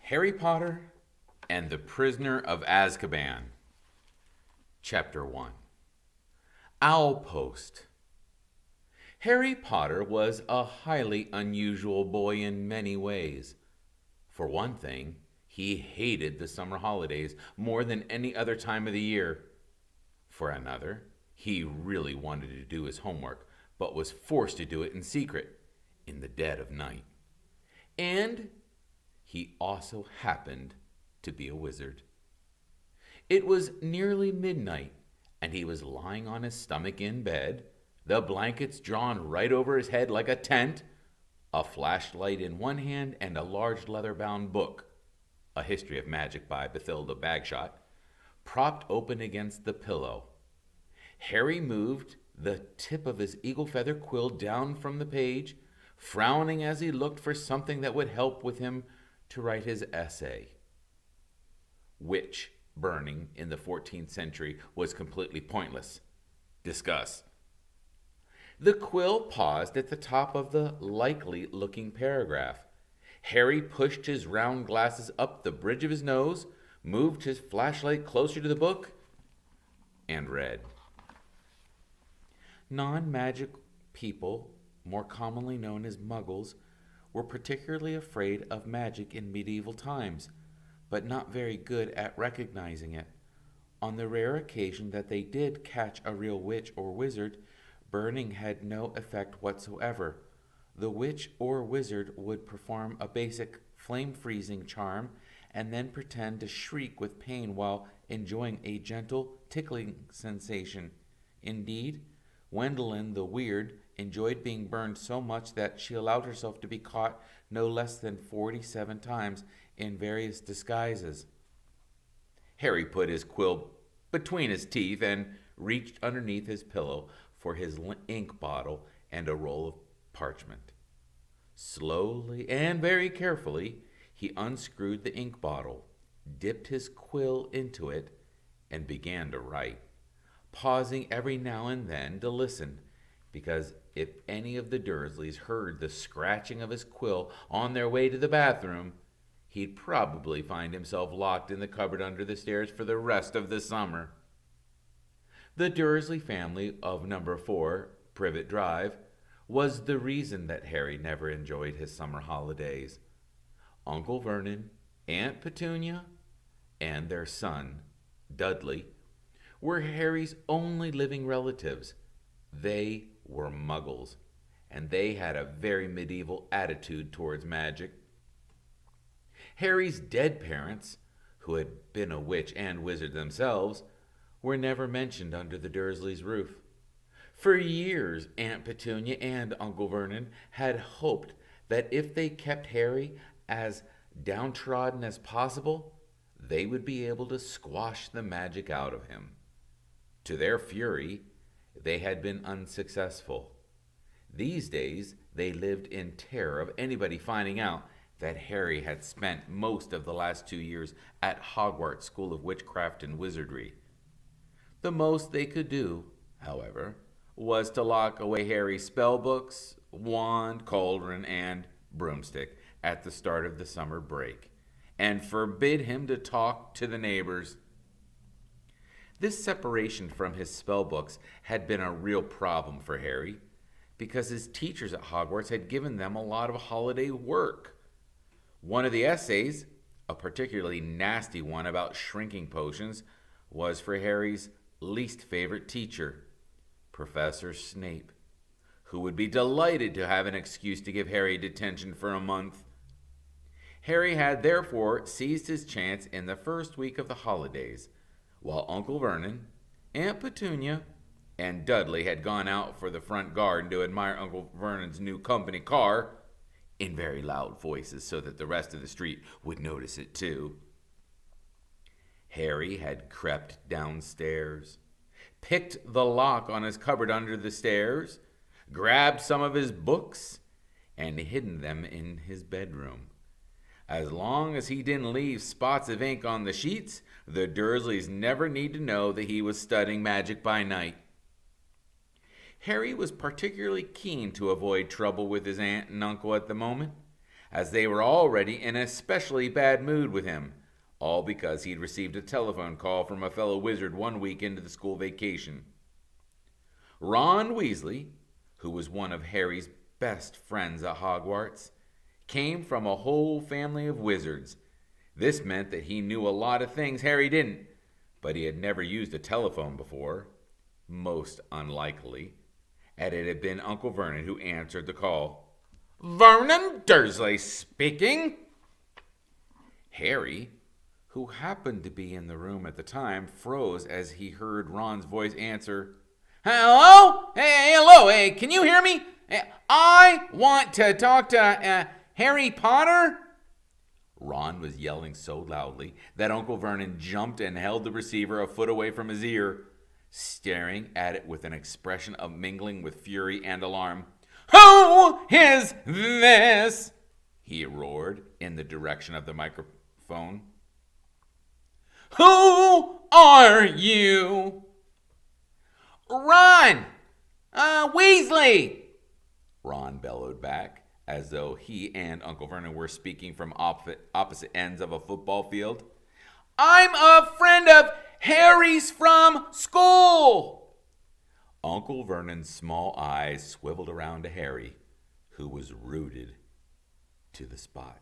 Harry Potter and the Prisoner of Azkaban. Chapter 1. Owlpost. Harry Potter was a highly unusual boy in many ways. For one thing, he hated the summer holidays more than any other time of the year. For another, he really wanted to do his homework, but was forced to do it in secret, in the dead of night. And he also happened to be a wizard. It was nearly midnight, and he was lying on his stomach in bed, the blankets drawn right over his head like a tent, a flashlight in one hand and a large leather-bound book, A History of Magic by Bathilda Bagshot, propped open against the pillow. Harry moved the tip of his eagle feather quill down from the page, frowning as he looked for something that would help with him to write his essay. Witch burning in the 14th century was completely pointless. Discuss. The quill paused at the top of the likely-looking paragraph. Harry pushed his round glasses up the bridge of his nose, moved his flashlight closer to the book, and read. Non-magic people, more commonly known as muggles, were particularly afraid of magic in medieval times, but not very good at recognizing it. On the rare occasion that they did catch a real witch or wizard, burning had no effect whatsoever. The witch or wizard would perform a basic flame-freezing charm and then pretend to shriek with pain while enjoying a gentle tickling sensation. Indeed, Gwendolen the Weird enjoyed being burned so much that she allowed herself to be caught no less than 47 times in various disguises. Harry put his quill between his teeth and reached underneath his pillow for his ink bottle and a roll of parchment. Slowly and very carefully, he unscrewed the ink bottle, dipped his quill into it, and began to write, pausing every now and then to listen, because if any of the Dursleys heard the scratching of his quill on their way to the bathroom, he'd probably find himself locked in the cupboard under the stairs for the rest of the summer. The Dursley family of number 4, Privet Drive, was the reason that Harry never enjoyed his summer holidays. Uncle Vernon, Aunt Petunia, and their son, Dudley, were Harry's only living relatives. They were muggles, and they had a very medieval attitude towards magic. Harry's dead parents, who had been a witch and wizard themselves, were never mentioned under the Dursleys' roof. For years, Aunt Petunia and Uncle Vernon had hoped that if they kept Harry as downtrodden as possible, they would be able to squash the magic out of him. To their fury, they had been unsuccessful. These days, they lived in terror of anybody finding out that Harry had spent most of the last 2 years at Hogwarts School of Witchcraft and Wizardry. The most they could do, however, was to lock away Harry's spellbooks, wand, cauldron, and broomstick at the start of the summer break, and forbid him to talk to the neighbors. This separation from his spellbooks had been a real problem for Harry, because his teachers at Hogwarts had given them a lot of holiday work. One of the essays, a particularly nasty one about shrinking potions, was for Harry's least favorite teacher, Professor Snape, who would be delighted to have an excuse to give Harry detention for a month. Harry had therefore seized his chance in the first week of the holidays, while Uncle Vernon, Aunt Petunia, and Dudley had gone out for the front garden to admire Uncle Vernon's new company car, in very loud voices so that the rest of the street would notice it too. Harry had crept downstairs, picked the lock on his cupboard under the stairs, grabbed some of his books, and hidden them in his bedroom. As long as he didn't leave spots of ink on the sheets, the Dursleys never need to know that he was studying magic by night. Harry was particularly keen to avoid trouble with his aunt and uncle at the moment. as they were already in an especially bad mood with him, all because he'd received a telephone call from a fellow wizard 1 week into the school vacation. Ron Weasley, who was one of Harry's best friends at Hogwarts, came from a whole family of wizards. This meant that he knew a lot of things Harry didn't, but he had never used a telephone before, most unlikely, and it had been Uncle Vernon who answered the call. "Vernon Dursley speaking." Harry, who happened to be in the room at the time, froze as he heard Ron's voice answer. "Hello? Hey, hello. Hey, can you hear me? I want to talk to Harry Potter." Ron was yelling so loudly that Uncle Vernon jumped and held the receiver a foot away from his ear, staring at it with an expression of mingling with fury and alarm. "Who is this?" he roared in the direction of the microphone. "Who are you?" "Ron! Weasley!" Ron bellowed back, as though he and Uncle Vernon were speaking from opposite ends of a football field. "I'm a friend of Harry's from school." Uncle Vernon's small eyes swiveled around to Harry, who was rooted to the spot.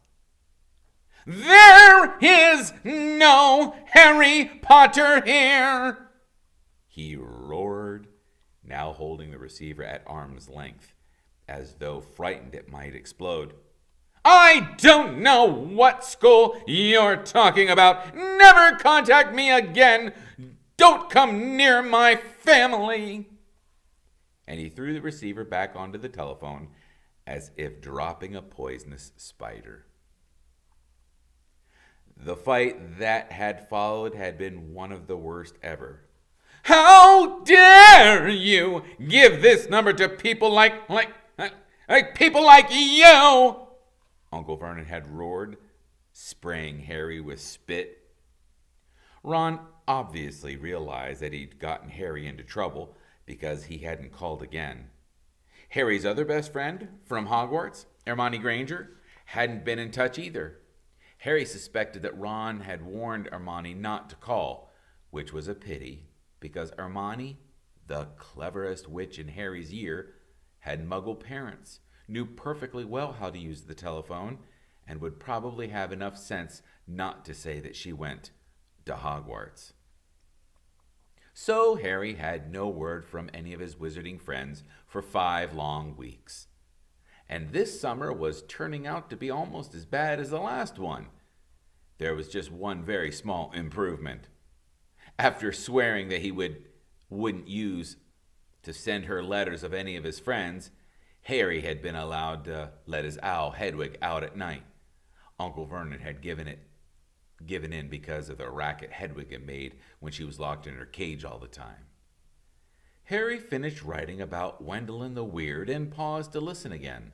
"There is no Harry Potter here," he roared, now holding the receiver at arm's length, as though frightened it might explode. "I don't know what school you're talking about. Never contact me again. Don't come near my family." And he threw the receiver back onto the telephone as if dropping a poisonous spider. The fight that had followed had been one of the worst ever. "How dare you give this number to people like people like you?" Uncle Vernon had roared, spraying Harry with spit. Ron obviously realized that he'd gotten Harry into trouble because he hadn't called again. Harry's other best friend from Hogwarts, Hermione Granger, hadn't been in touch either. Harry suspected that Ron had warned Hermione not to call, which was a pity, because Hermione, the cleverest witch in Harry's year, had Muggle parents, knew perfectly well how to use the telephone, and would probably have enough sense not to say that she went to Hogwarts. So Harry had no word from any of his wizarding friends for 5 long weeks. And this summer was turning out to be almost as bad as the last one. There was just one very small improvement. After swearing that he wouldn't use to send her letters of any of his friends, Harry had been allowed to let his owl Hedwig out at night. Uncle Vernon had given in because of the racket Hedwig had made when she was locked in her cage all the time. Harry finished writing about Wendelin the Weird and paused to listen again.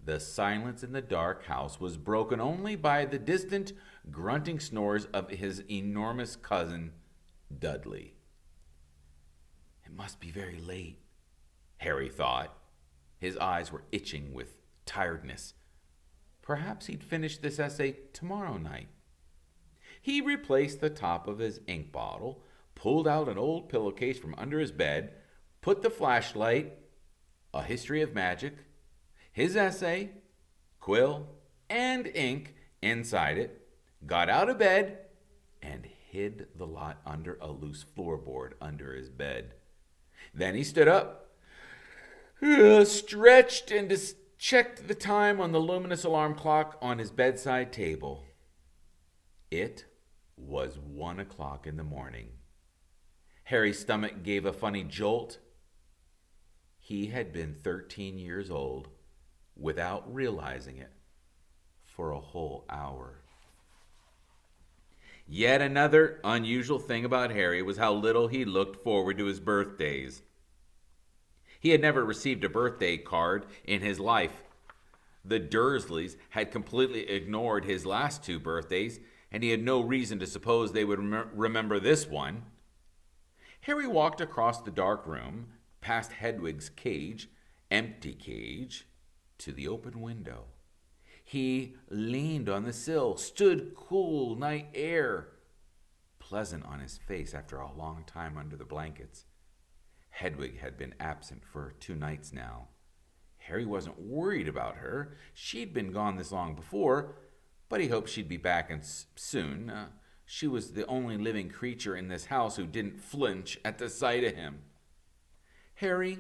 The silence in the dark house was broken only by the distant, grunting snores of his enormous cousin, Dudley. It must be very late, Harry thought. His eyes were itching with tiredness. Perhaps he'd finish this essay tomorrow night. He replaced the top of his ink bottle, pulled out an old pillowcase from under his bed, put the flashlight, a history of magic, his essay, quill, and ink inside it, got out of bed, and hid the lot under a loose floorboard under his bed. Then he stood up, stretched, and checked the time on the luminous alarm clock on his bedside table. It was 1 o'clock in the morning. Harry's stomach gave a funny jolt. He had been 13 years old without realizing it for a whole hour. Yet another unusual thing about Harry was how little he looked forward to his birthdays. He had never received a birthday card in his life. The Dursleys had completely ignored his last 2 birthdays, and he had no reason to suppose they would remember this one. Harry walked across the dark room, past Hedwig's cage, empty cage, to the open window. He leaned on the sill, stood cool night air, pleasant on his face after a long time under the blankets. Hedwig had been absent for 2 nights now. Harry wasn't worried about her. She'd been gone this long before, but he hoped she'd be back soon. She was the only living creature in this house who didn't flinch at the sight of him. Harry,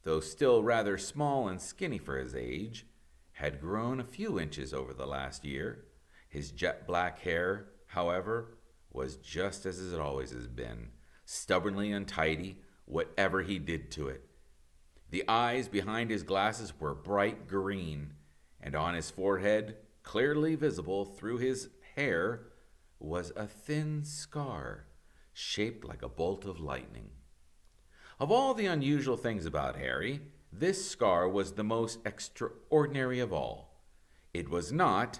though still rather small and skinny for his age, had grown a few inches over the last year. His jet black hair, however, was just as it always has been, stubbornly untidy, whatever he did to it. The eyes behind his glasses were bright green, and on his forehead, clearly visible through his hair, was a thin scar shaped like a bolt of lightning. Of all the unusual things about Harry, this scar was the most extraordinary of all. It was not,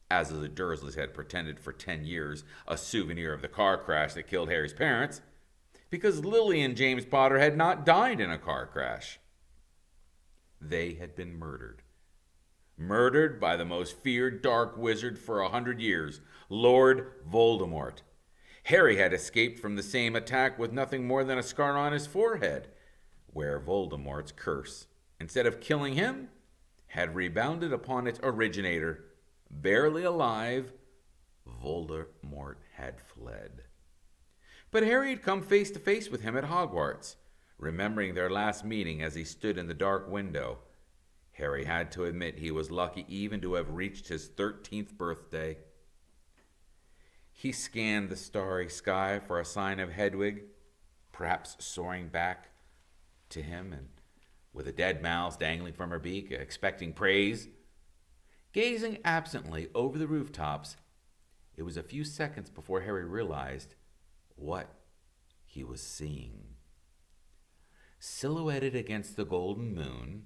as the Dursleys had pretended for 10 years, a souvenir of the car crash that killed Harry's parents, because Lily and James Potter had not died in a car crash. They had been murdered. Murdered by the most feared dark wizard for 100 years, Lord Voldemort. Harry had escaped from the same attack with nothing more than a scar on his forehead, where Voldemort's curse, instead of killing him, had rebounded upon its originator. Barely alive, Voldemort had fled. But Harry had come face to face with him at Hogwarts, remembering their last meeting as he stood in the dark window. Harry had to admit he was lucky even to have reached his 13th birthday. He scanned the starry sky for a sign of Hedwig, perhaps soaring back to him and with a dead mouse dangling from her beak, expecting praise. Gazing absently over the rooftops, it was a few seconds before Harry realized what he was seeing. Silhouetted against the golden moon,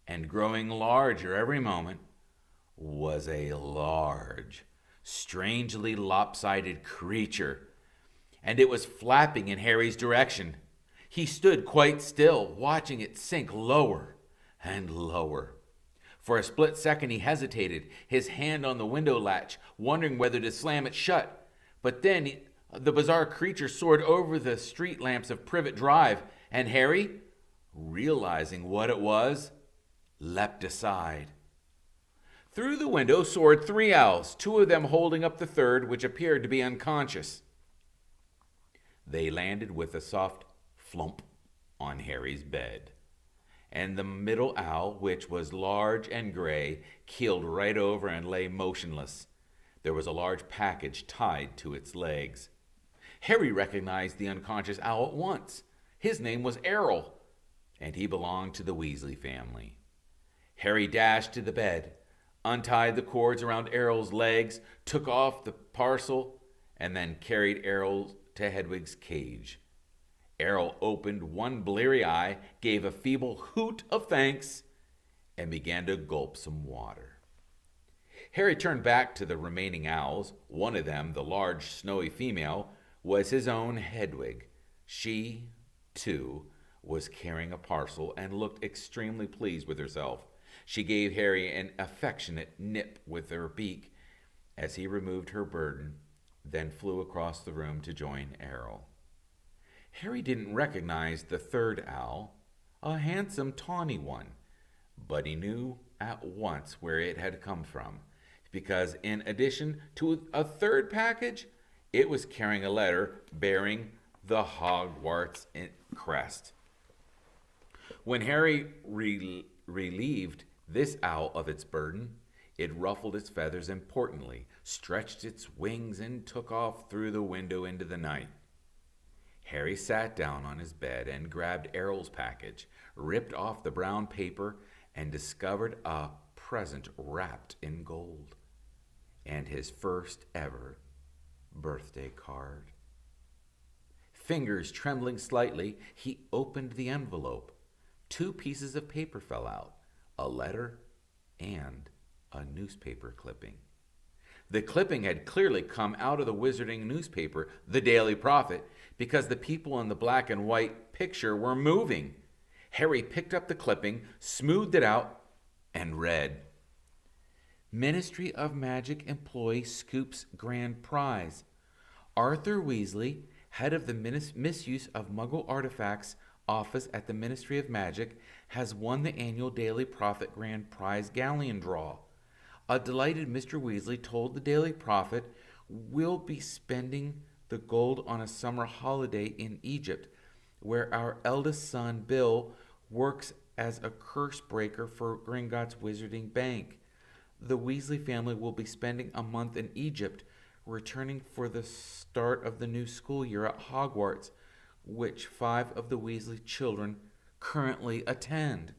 and growing larger every moment, was a large, strangely lopsided creature, and it was flapping in Harry's direction. He stood quite still, watching it sink lower and lower. For a split second he hesitated, his hand on the window latch, wondering whether to slam it shut. But then the bizarre creature soared over the street lamps of Privet Drive, and Harry, realizing what it was, leapt aside. Through the window soared 3 owls, 2 of them holding up the third, which appeared to be unconscious. They landed with a soft flump on Harry's bed, and the middle owl, which was large and gray, keeled right over and lay motionless. There was a large package tied to its legs. Harry recognized the unconscious owl at once. His name was Errol, and he belonged to the Weasley family. Harry dashed to the bed, untied the cords around Errol's legs, took off the parcel, and then carried Errol to Hedwig's cage. Errol opened one bleary eye, gave a feeble hoot of thanks, and began to gulp some water. Harry turned back to the remaining owls. One of them, the large, snowy female, was his own Hedwig. She, too, was carrying a parcel and looked extremely pleased with herself. She gave Harry an affectionate nip with her beak as he removed her burden, then flew across the room to join Errol. Harry didn't recognize the third owl, a handsome tawny one, but he knew at once where it had come from, because in addition to a third package, it was carrying a letter bearing the Hogwarts crest. When Harry relieved this owl of its burden, it ruffled its feathers importantly, stretched its wings, and took off through the window into the night. Harry sat down on his bed and grabbed Errol's package, ripped off the brown paper, and discovered a present wrapped in gold, and his first ever birthday card. Fingers trembling slightly, he opened the envelope. 2 pieces of paper fell out, a letter and a newspaper clipping. The clipping had clearly come out of the wizarding newspaper, the Daily Prophet, because the people in the black and white picture were moving. Harry picked up the clipping, smoothed it out, and read, Ministry of Magic employee scoops grand prize. Arthur Weasley, head of the Misuse of Muggle Artifacts office at the Ministry of Magic, has won the annual Daily Prophet Grand Prize Galleon draw. A delighted Mr. Weasley told the Daily Prophet, "We'll be spending the gold on a summer holiday in Egypt, where our eldest son, Bill, works as a curse breaker for Gringotts Wizarding Bank. The Weasley family will be spending a month in Egypt, returning for the start of the new school year at Hogwarts, which 5 of the Weasley children currently attend."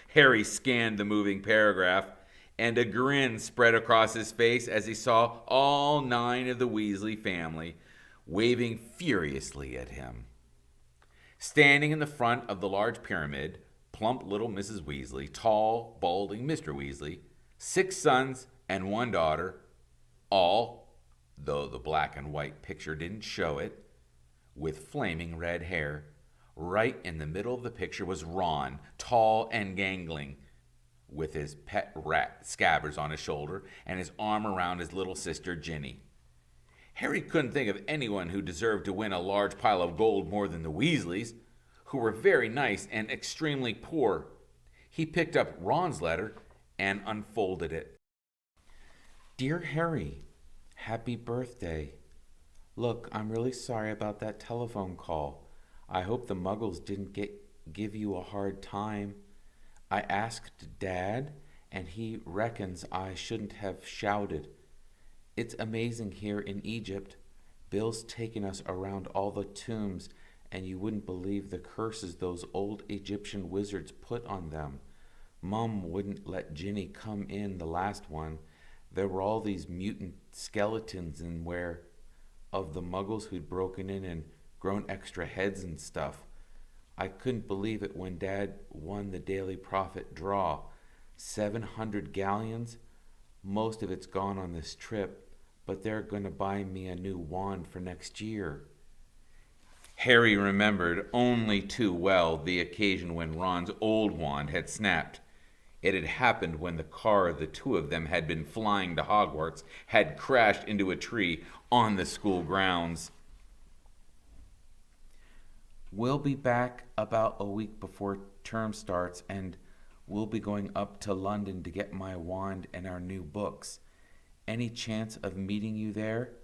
Harry scanned the moving paragraph, and a grin spread across his face as he saw all 9 of the Weasley family waving furiously at him. Standing in the front of the large pyramid, plump little Mrs. Weasley, tall, balding Mr. Weasley, 6 sons and 1 daughter, all, though the black and white picture didn't show it, with flaming red hair. Right in the middle of the picture was Ron, tall and gangling, with his pet rat Scabbers on his shoulder and his arm around his little sister Ginny. Harry couldn't think of anyone who deserved to win a large pile of gold more than the Weasleys, who were very nice and extremely poor. He picked up Ron's letter and unfolded it. "Dear Harry, happy birthday. Look, I'm really sorry about that telephone call. I hope the Muggles didn't give you a hard time. I asked Dad, and he reckons I shouldn't have shouted. It's amazing here in Egypt. Bill's taken us around all the tombs, and you wouldn't believe the curses those old Egyptian wizards put on them. Mum wouldn't let Ginny come in the last one. There were all these mutant skeletons in where of the Muggles who'd broken in and grown extra heads and stuff. I couldn't believe it when Dad won the Daily Prophet draw. 700 galleons. Most of it's gone on this trip, but they're going to buy me a new wand for next year." Harry remembered only too well the occasion when Ron's old wand had snapped. It had happened when the car the 2 of them had been flying to Hogwarts had crashed into a tree on the school grounds. "We'll be back about a week before term starts, and we'll be going up to London to get my wand and our new books. Any chance of meeting you there?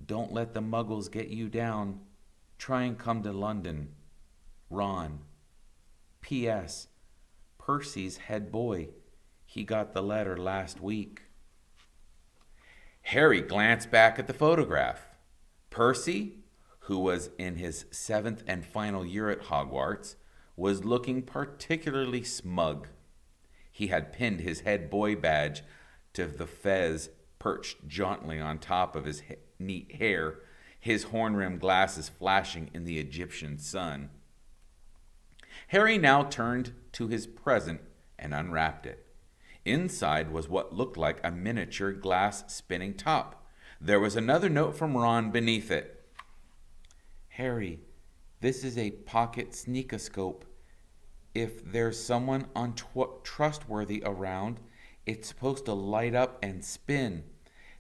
Don't let the Muggles get you down. Try and come to London. Ron. P.S. Percy's head boy. He got the letter last week." Harry glanced back at the photograph. Percy, who was in his 7th and final year at Hogwarts, was looking particularly smug. He had pinned his head boy badge to the fez perched jauntily on top of his neat hair, his horn-rimmed glasses flashing in the Egyptian sun. Harry now turned to his present and unwrapped it. Inside was what looked like a miniature glass spinning top. There was another note from Ron beneath it. "Harry, this is a pocket sneakoscope. If there's someone untrustworthy around, it's supposed to light up and spin.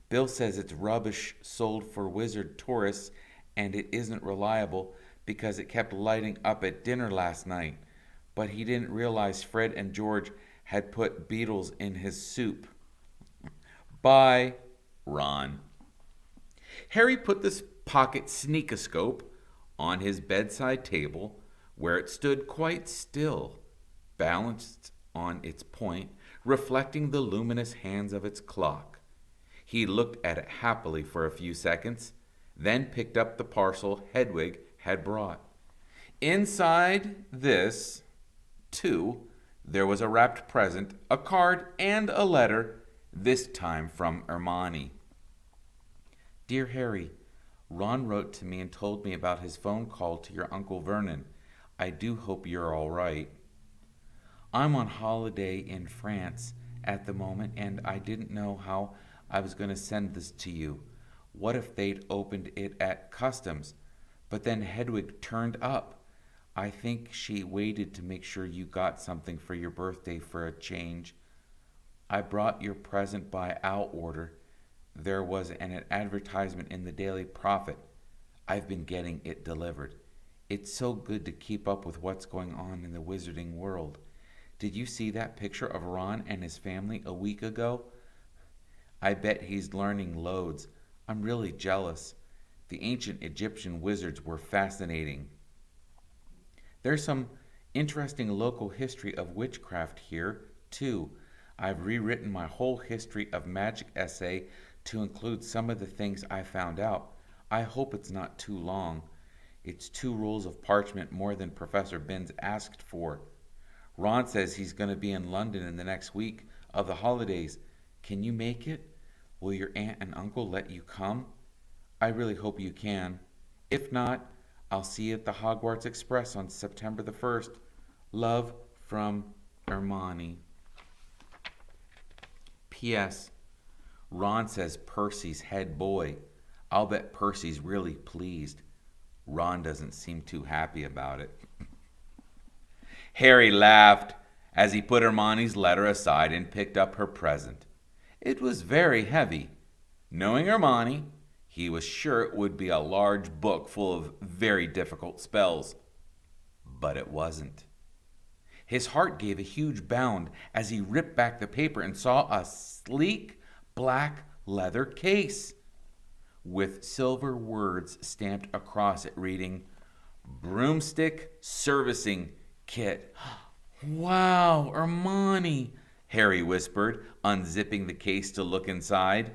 Bill says it's rubbish sold for wizard tourists, and it isn't reliable because it kept lighting up at dinner last night. But he didn't realize Fred and George had put beetles in his soup. Bye, Ron." Harry put this pocket sneakoscope on his bedside table, where it stood quite still, balanced on its point, reflecting the luminous hands of its clock. He looked at it happily for a few seconds, then picked up the parcel Hedwig had brought. Inside this, too, there was a wrapped present, a card, and a letter, this time from Hermione. "Dear Harry, Ron wrote to me and told me about his phone call to your Uncle Vernon. I do hope you're all right. I'm on holiday in France at the moment, and I didn't know how I was going to send this to you. What if they'd opened it at customs? But then Hedwig turned up. I think she waited to make sure you got something for your birthday for a change. I brought your present by our order. There was an advertisement in the Daily Prophet. I've been getting it delivered. It's so good to keep up with what's going on in the wizarding world. Did you see that picture of Ron and his family a week ago? I bet he's learning loads. I'm really jealous. The ancient Egyptian wizards were fascinating. There's some interesting local history of witchcraft here, too. I've rewritten my whole history of magic essay to include some of the things I found out. I hope it's not too long. It's 2 rolls of parchment more than Professor Binns asked for. Ron says he's going to be in London in the next week of the holidays. Can you make it? Will your aunt and uncle let you come? I really hope you can. If not, I'll see you at the Hogwarts Express on September the 1st. Love from Hermione. P.S. Ron says Percy's head boy. I'll bet Percy's really pleased. Ron doesn't seem too happy about it. Harry laughed as he put Hermione's letter aside and picked up her present. It was very heavy. Knowing Hermione, he was sure it would be a large book full of very difficult spells. But it wasn't. His heart gave a huge bound as he ripped back the paper and saw a sleek black leather case with silver words stamped across it reading, Broomstick Servicing Kit. Wow, Hermione, Harry whispered, unzipping the case to look inside.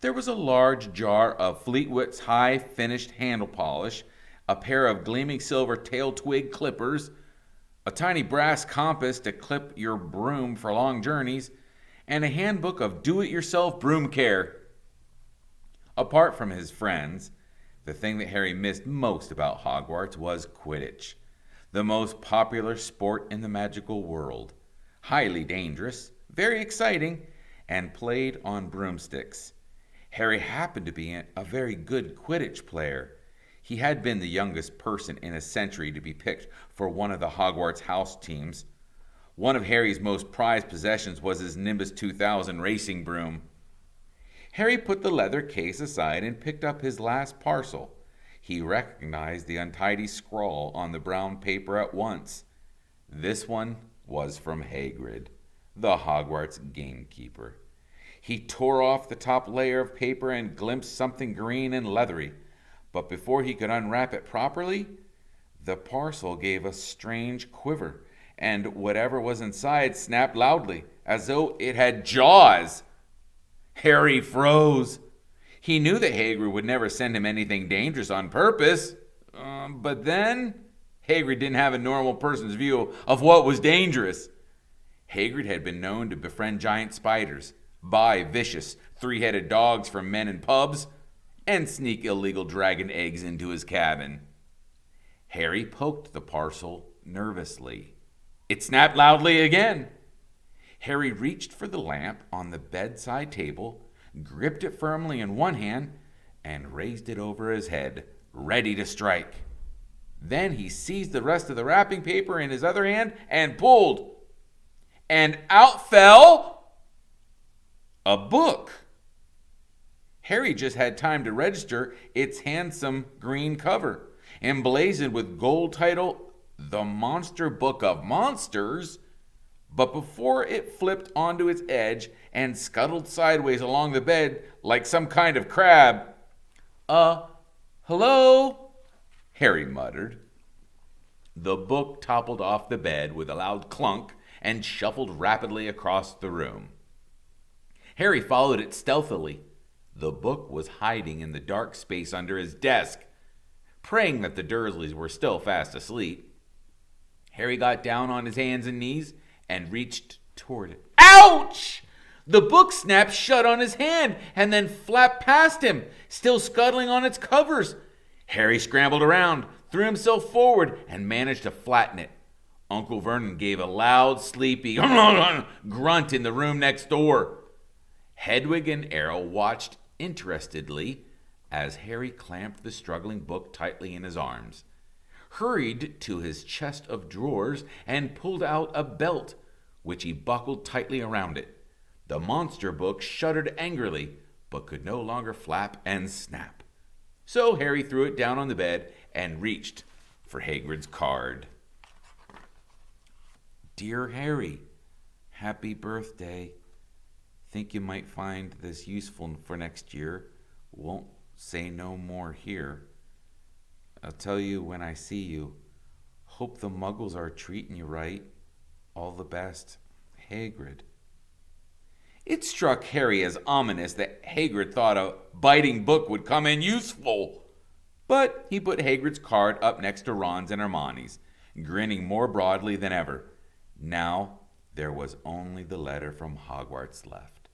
There was a large jar of Fleetwood's high-finished handle polish, a pair of gleaming silver tail twig clippers, a tiny brass compass to clip your broom for long journeys, and a handbook of do-it-yourself broom care. Apart from his friends, the thing that Harry missed most about Hogwarts was Quidditch, the most popular sport in the magical world. Highly dangerous, very exciting, and played on broomsticks. Harry happened to be a very good Quidditch player. He had been the youngest person in a century to be picked for one of the Hogwarts house teams. One of Harry's most prized possessions was his Nimbus 2000 racing broom. Harry put the leather case aside and picked up his last parcel. He recognized the untidy scrawl on the brown paper at once. This one was from Hagrid, the Hogwarts gamekeeper. He tore off the top layer of paper and glimpsed something green and leathery. But before he could unwrap it properly, the parcel gave a strange quiver, and whatever was inside snapped loudly, as though it had jaws. Harry froze. He knew that Hagrid would never send him anything dangerous on purpose. But then, Hagrid didn't have a normal person's view of what was dangerous. Hagrid had been known to befriend giant spiders, buy vicious, 3-headed dogs from men in pubs, and sneak illegal dragon eggs into his cabin. Harry poked the parcel nervously. It snapped loudly again. Harry reached for the lamp on the bedside table, gripped it firmly in one hand, and raised it over his head, ready to strike. Then he seized the rest of the wrapping paper in his other hand and pulled. And out fell a book. Harry just had time to register its handsome green cover, emblazoned with gold title, The Monster Book of Monsters. But before it flipped onto its edge and scuttled sideways along the bed like some kind of crab, hello? Harry muttered. The book toppled off the bed with a loud clunk and shuffled rapidly across the room. Harry followed it stealthily. The book was hiding in the dark space under his desk, praying that the Dursleys were still fast asleep. Harry got down on his hands and knees and reached toward it. Ouch! The book snapped shut on his hand and then flapped past him, still scuttling on its covers. Harry scrambled around, threw himself forward, and managed to flatten it. Uncle Vernon gave a loud, sleepy grunt in the room next door. Hedwig and Errol watched interestedly as Harry clamped the struggling book tightly in his arms, hurried to his chest of drawers, and pulled out a belt, which he buckled tightly around it. The monster book shuddered angrily, but could no longer flap and snap. So Harry threw it down on the bed and reached for Hagrid's card. Dear Harry, happy birthday. Think you might find this useful for next year. Won't say no more here. I'll tell you when I see you. Hope the muggles are treating you right. All the best, Hagrid. It struck Harry as ominous that Hagrid thought a biting book would come in useful. But he put Hagrid's card up next to Ron's and Hermione's, grinning more broadly than ever. Now there was only the letter from Hogwarts left.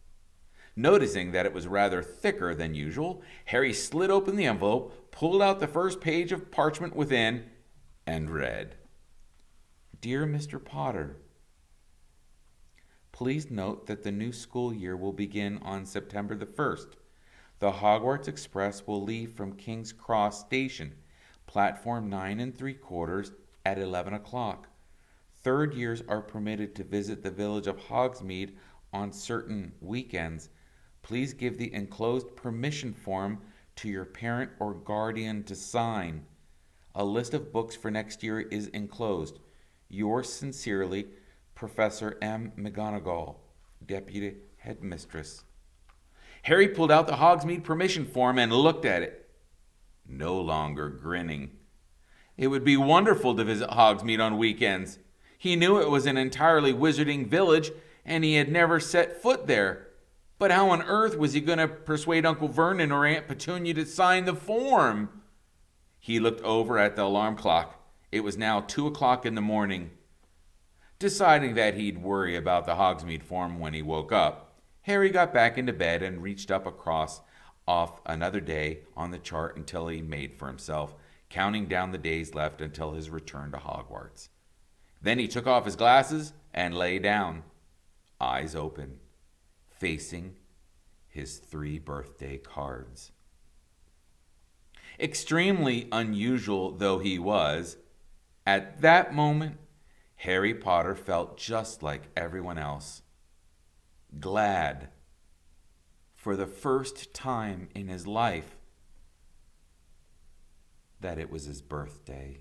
Noticing that it was rather thicker than usual, Harry slid open the envelope, pulled out the first page of parchment within, and read, Dear Mr. Potter, please note that the new school year will begin on September the 1st. The Hogwarts Express will leave from King's Cross Station, platform 9 3/4 at 11 o'clock. Third years are permitted to visit the village of Hogsmeade on certain weekends. Please give the enclosed permission form to your parent or guardian to sign. A list of books for next year is enclosed. Yours sincerely, Professor M. McGonagall, Deputy Headmistress. Harry pulled out the Hogsmeade permission form and looked at it, no longer grinning. It would be wonderful to visit Hogsmeade on weekends. He knew it was an entirely wizarding village, and he had never set foot there. But how on earth was he going to persuade Uncle Vernon or Aunt Petunia to sign the form? He looked over at the alarm clock. It was now 2 o'clock in the morning. Deciding that he'd worry about the Hogsmeade form when he woke up, Harry got back into bed and reached up across off another day on the chart until he made for himself, counting down the days left until his return to Hogwarts. Then he took off his glasses and lay down, eyes open, facing his 3 birthday cards. Extremely unusual though he was, at that moment, Harry Potter felt just like everyone else. Glad, for the first time in his life, that it was his birthday.